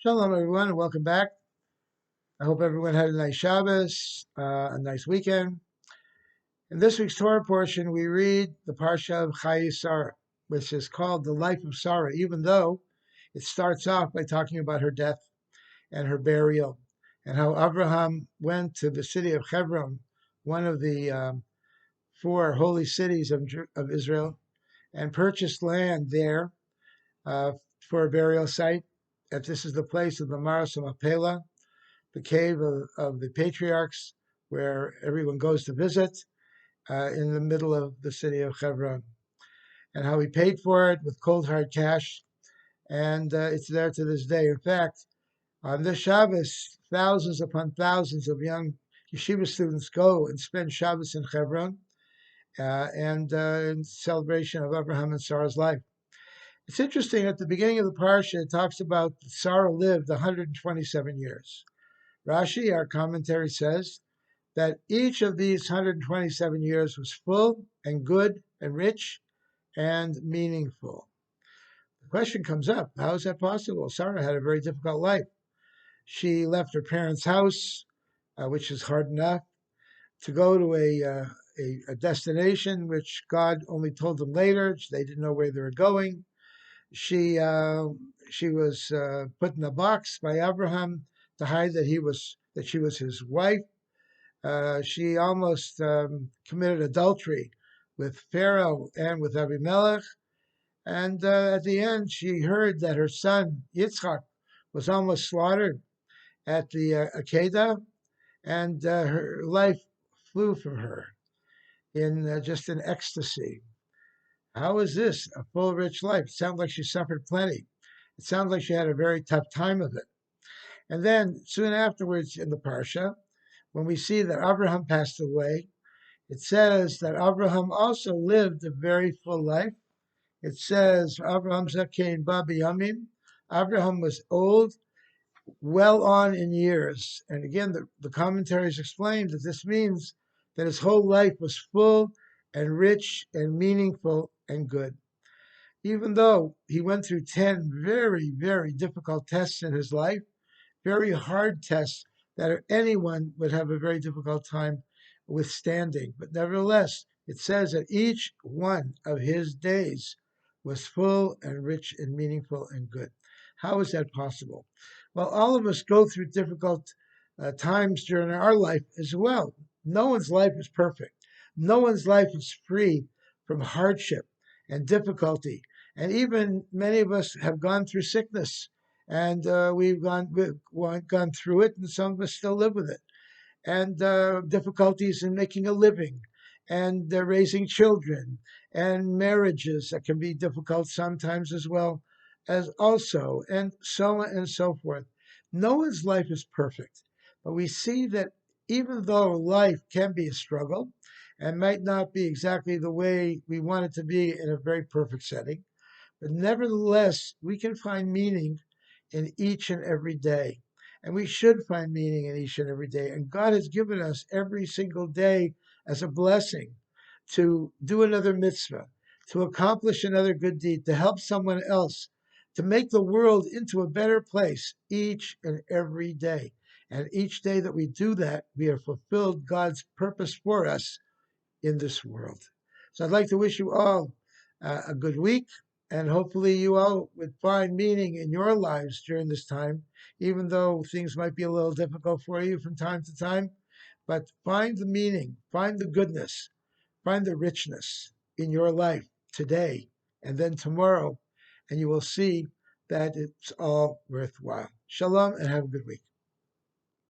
Shalom, everyone, and welcome back. I hope everyone had a nice Shabbos, a nice weekend. In this week's Torah portion, we read the Parsha of Chayei Sarah, which is called the life of Sarah, even though it starts off by talking about her death and her burial, and how Abraham went to the city of Hebron, one of the four holy cities of Israel, and purchased land there uh, for a burial site. That this is the place of the Maras Mapela, the cave of the patriarchs, where everyone goes to visit in the middle of the city of Hebron, and how he paid for it with cold hard cash, and it's there to this day. In fact, on this Shabbos, thousands upon thousands of young yeshiva students go and spend Shabbos in Hebron, and in celebration of Abraham and Sarah's life. It's interesting, at the beginning of the parsha, it talks about Sarah lived 127 years. Rashi, our commentary, says that each of these 127 years was full and good and rich and meaningful. The question comes up, how is that possible? Sarah had a very difficult life. She left her parents' house, which is hard enough, to go to a destination which God only told them later. They didn't know where they were going. She was put in a box by Abraham to hide that she was his wife. She almost committed adultery with Pharaoh and with Abimelech. And at the end, she heard that her son, Yitzchak, was almost slaughtered at the Akedah, and her life flew from her in just an ecstasy. How is this a full, rich life? It sounds like she suffered plenty. It sounds like she had a very tough time of it. And then soon afterwards in the Parsha, when we see that Abraham passed away, it says that Abraham also lived a very full life. It says, Abraham Zakein Babi Yamim. Abraham was old, well on in years. And again, the commentaries explain that this means that his whole life was full and rich and meaningful and good. Even though he went through 10 very, very difficult tests in his life, very hard tests that anyone would have a very difficult time withstanding. But nevertheless, it says that each one of his days was full and rich and meaningful and good. How is that possible? Well, all of us go through difficult times during our life as well. No one's life is perfect. No one's life is free from hardship and difficulty. And even many of us have gone through sickness, and we've gone through it, and some of us still live with it. And difficulties in making a living, and raising children, and marriages that can be difficult sometimes as well as also, and so on and so forth. No one's life is perfect, but we see that even though life can be a struggle and might not be exactly the way we want it to be in a very perfect setting, but nevertheless, we can find meaning in each and every day. And we should find meaning in each and every day. And God has given us every single day as a blessing to do another mitzvah, to accomplish another good deed, to help someone else, to make the world into a better place each and every day. And each day that we do that, we have fulfilled God's purpose for us in this world. So I'd like to wish you all a good week, and hopefully you all would find meaning in your lives during this time, even though things might be a little difficult for you from time to time. But find the meaning, find the goodness, find the richness in your life today and then tomorrow, and you will see that it's all worthwhile. Shalom, and have a good week.